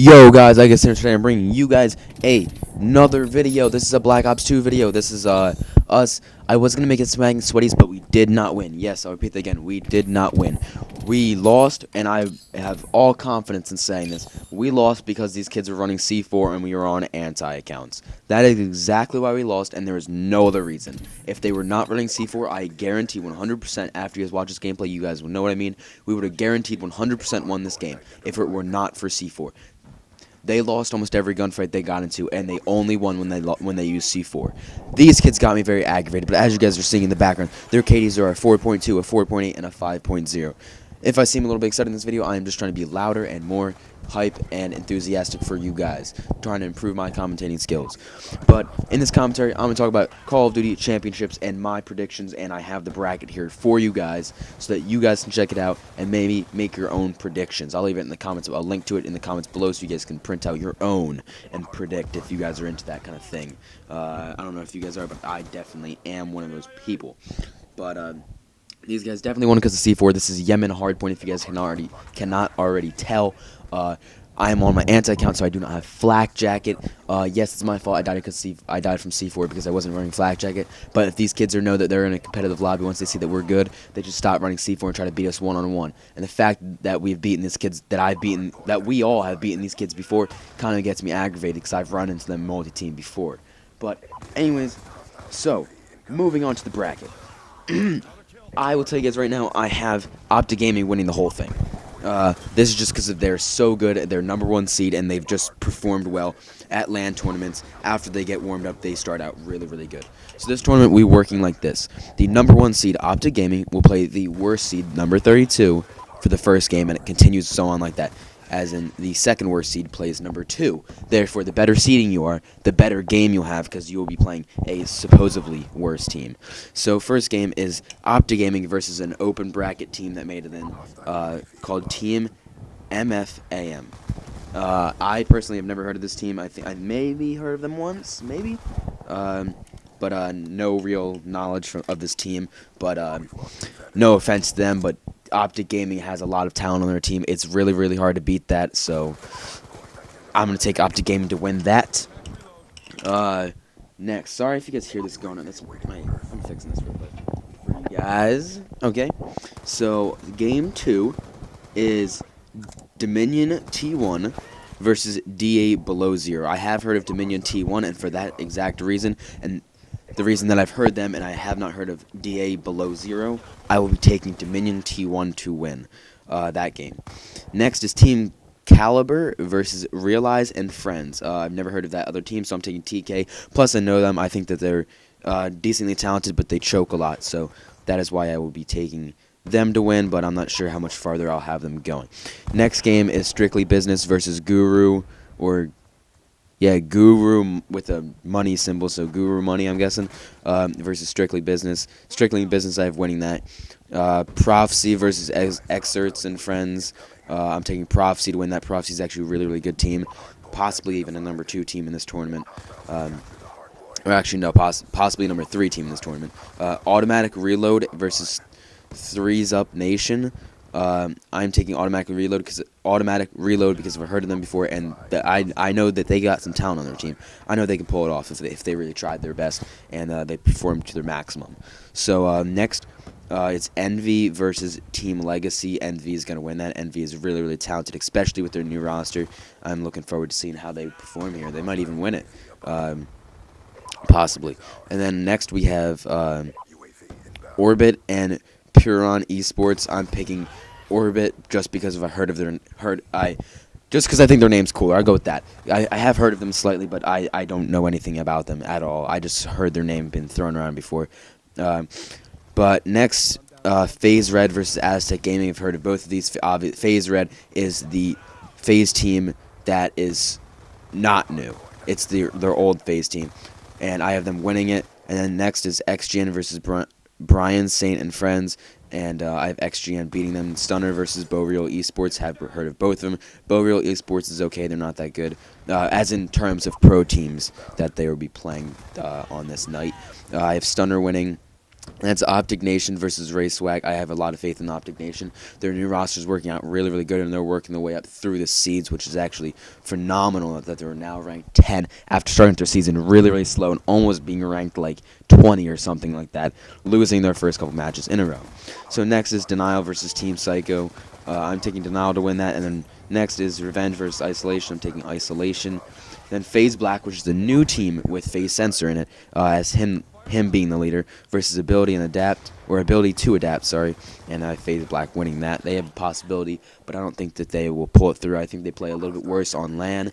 Yo guys, I guess today I'm bringing you guys another video. This is a Black Ops 2 video. This is us. I was gonna make it Smacking Sweaties, but we did not win. Yes, I'll repeat that again. We did not win. We lost, and I have all confidence in saying this. We lost because these kids were running C4 and we were on anti-accounts. That is exactly why we lost, and there is no other reason. If they were not running C4, I guarantee 100% after you guys watch this gameplay, you guys will know what I mean. We would have guaranteed 100% won this game if it were not for C4. They lost almost every gunfight they got into, and they only won when they used C4. These kids got me very aggravated, but as you guys are seeing in the background, their KDs are a 4.2, a 4.8, and a 5.0. If I seem a little bit excited in this video, I am just trying to be louder and more hype and enthusiastic for you guys, trying to improve my commentating skills. But in this commentary, I'm going to talk about Call of Duty Championships and my predictions, and I have the bracket here for you guys so that you guys can check it out and maybe make your own predictions. I'll leave it in the comments. I'll link to it in the comments below so you guys can print out your own and predict if you guys are into that kind of thing. I don't know if you guys are, but I definitely am one of those people. But these guys definitely won because of C4. This is Yemen Hardpoint, if you guys cannot already tell. I am on my anti-account, so I do not have Flak Jacket. Yes, it's my fault. I died from C4 because I wasn't running Flak Jacket. But if these kids know that they're in a competitive lobby, once they see that we're good, they just stop running C4 and try to beat us one-on-one. And the fact that we've beaten these kids, that we all have beaten these kids before, kind of gets me aggravated because I've run into them multi-team before. But anyways, so moving on to the bracket. I will tell you guys right now, I have Optic Gaming winning the whole thing. This is just because they're so good at their #1 seed, and they've just performed well at LAN tournaments. After they get warmed up, they start out really, really good. So this tournament, we're working like this. The #1 seed, Optic Gaming, will play the worst seed, number 32, for the first game, and it continues so on like that. As in, the second worst seed plays number 2. Therefore, the better seeding you are, the better game you'll have, because you will be playing a supposedly worse team. So, first game is Optic Gaming versus an open bracket team that made it in, called Team MFAM. I personally have never heard of this team. I think I maybe heard of them once, maybe. But no real knowledge of this team. But no offense to them, but Optic Gaming has a lot of talent on their team. It's really, really hard to beat that, so I'm going to take Optic Gaming to win that. Next, sorry if you guys hear this going on. I'm fixing this real quick for you guys. Okay, so game 2 is Dominion T1 versus DA Below Zero. I have heard of Dominion T1, and for that exact reason, and the reason that I've heard them and I have not heard of DA Below Zero, I will be taking Dominion T1 to win that game. Next is Team Caliber versus Realize and Friends. I've never heard of that other team, so I'm taking TK. Plus, I know them. I think that they're decently talented, but they choke a lot, so that is why I will be taking them to win, but I'm not sure how much farther I'll have them going. Next game is Strictly Business versus Guru, or Guru with a money symbol, so Guru Money, I'm guessing, versus Strictly Business. Strictly Business, I have winning that. Prophecy versus Excerts and Friends. I'm taking Prophecy to win that. Prophecy is actually a really, really good team, possibly even a #2 team in this tournament. Or actually, no, possibly a #3 team in this tournament. Automatic Reload versus Threes Up Nation. I'm taking Automatic Reload because I've heard of them before, and I know that they got some talent on their team. I know they can pull it off if they really tried their best and they performed to their maximum. So next, it's Envy versus Team Legacy. Envy is going to win that. Envy is really, really talented, especially with their new roster. I'm looking forward to seeing how they perform here. They might even win it, possibly. And then next we have Orbit and Puron Esports. I'm picking Orbit just because I've heard of just because I think their name's cooler. I'll go with that. I have heard of them slightly, but I don't know anything about them at all. I just heard their name been thrown around before. But next, FaZe Red versus Aztec Gaming. I've heard of both of these. FaZe Red is the FaZe team that is not new. It's their old FaZe team, and I have them winning it. And then next is XGN versus Brian Saint and Friends, and I have XGN beating them. Stunner versus Bo2 Esports. Have heard of both of them. Bo2 Esports is okay. They're not that good, as in terms of pro teams that they will be playing on this night. I have Stunner winning. That's Optic Nation versus Racewag. I have a lot of faith in Optic Nation. Their new roster is working out really, really good, and they're working their way up through the seeds, which is actually phenomenal that they're now ranked 10 after starting their season really, really slow and almost being ranked like 20 or something like that, losing their first couple matches in a row. So next is Denial versus Team Psycho. I'm taking Denial to win that, and then next is Revenge versus Isolation. I'm taking Isolation. Then FaZe Black, which is the new team with FaZe Sensor in it, as him being the leader, versus Ability and Adapt, or Ability to Adapt, sorry, and FaZe Black winning that. They have a possibility, but I don't think that they will pull it through. I think they play a little bit worse on LAN.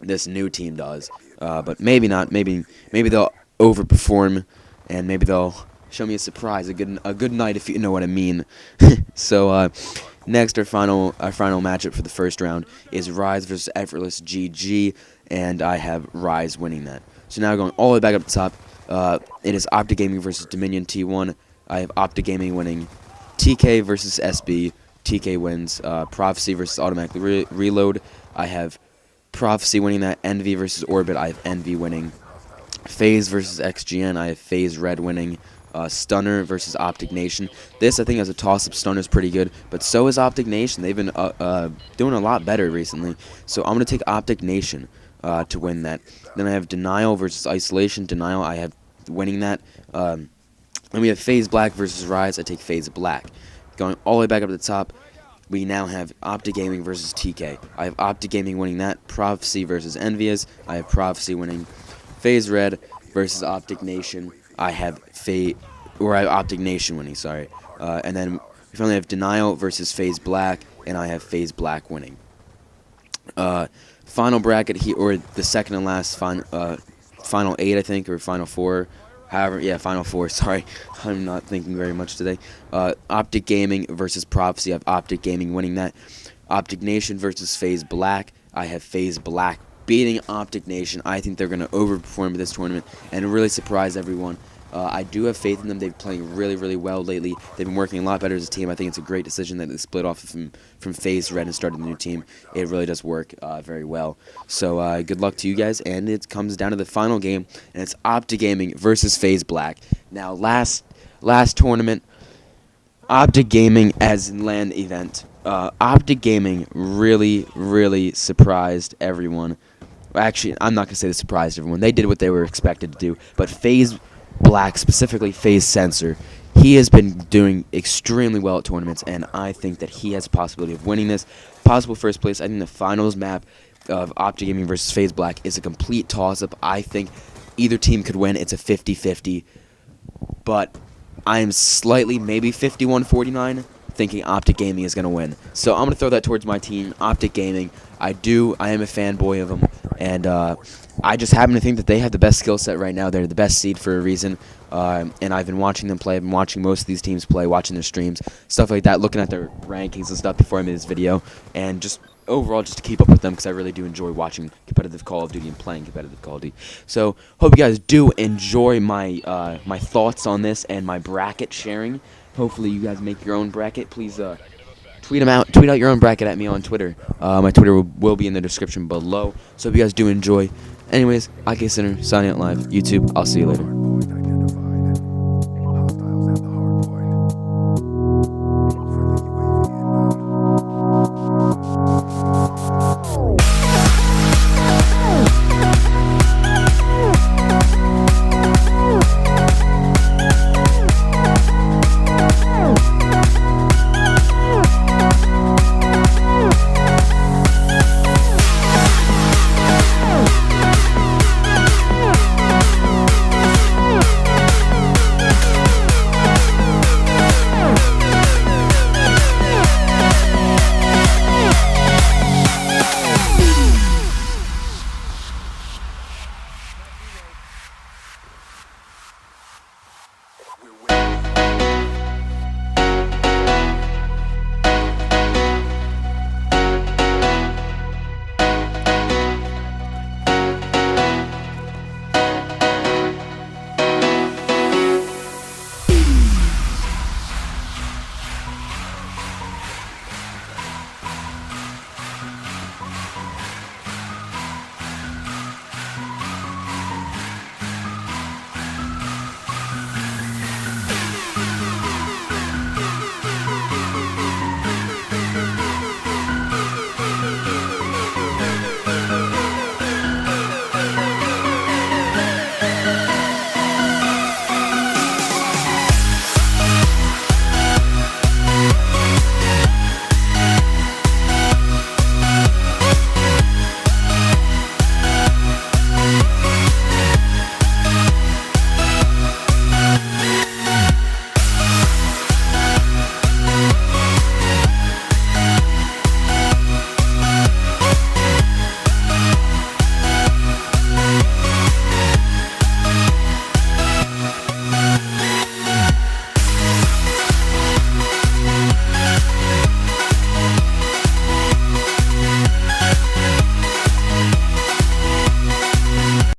This new team does, but maybe not. Maybe they'll overperform, and maybe they'll show me a surprise, a good night, if you know what I mean. So next, our final matchup for the first round is Rise versus Effortless GG, and I have Rise winning that. So now going all the way back up the top, it is Optic Gaming versus Dominion T1. I have Optic Gaming winning. TK versus SB. TK wins. Prophecy versus Automatic Reload. I have Prophecy winning that. Envy versus Orbit. I have Envy winning. FaZe versus XGN. I have FaZe Red winning. Stunner versus Optic Nation. This, I think, as a toss-up, Stunner's pretty good, but so is Optic Nation. They've been doing a lot better recently, so I'm going to take Optic Nation to win that. Then I have Denial versus Isolation. Denial, I have winning that. Then we have FaZe Black versus Rise. I take FaZe Black. Going all the way back up to the top, we now have Optic Gaming versus TK. I have Optic Gaming winning that. Prophecy versus Envious. I have Prophecy winning. FaZe Red versus Optic Nation. I have Optic Nation winning, sorry. And then we finally have Denial versus FaZe Black, and I have FaZe Black winning. Final bracket here, or the second and last final 8, I think, or final 4. However, yeah, final 4, sorry. I'm not thinking very much today. Optic Gaming versus Prophecy. I have Optic Gaming winning that. Optic Nation versus FaZe Black. I have FaZe Black beating Optic Nation. I think they're going to overperform this tournament and really surprise everyone. I do have faith in them. They've been playing really, really well lately. They've been working a lot better as a team. I think it's a great decision that they split off from FaZe Red and started the new team. It really does work very well. So good luck to you guys, and it comes down to the final game, and it's Optic Gaming versus FaZe Black. Now, last tournament, Optic Gaming as in LAN event. Optic Gaming really, really surprised everyone. Actually, I'm not going to say they surprised everyone. They did what they were expected to do, but FaZe Black, specifically FaZe Sensor, he has been doing extremely well at tournaments, and I think that he has a possibility of winning this. Possible first place. I think the finals map of Optic Gaming versus FaZe Black is a complete toss-up. I think either team could win. It's a 50-50, but I am slightly, maybe 51-49, thinking Optic Gaming is going to win. So I'm going to throw that towards my team, Optic Gaming. I am a fanboy of them, and I just happen to think that they have the best skill set right now. They're the best seed for a reason, and I've been watching them play. I've been watching most of these teams play, watching their streams, stuff like that, looking at their rankings and stuff before I made this video, and just overall just to keep up with them because I really do enjoy watching competitive Call of Duty and playing competitive Call of Duty. So hope you guys do enjoy my my thoughts on this and my bracket sharing. Hopefully you guys make your own bracket. Please tweet out your own bracket at me on Twitter. My Twitter will be in the description below. So if you guys do enjoy. Anyways, IK Center, signing out live. YouTube, I'll see you later.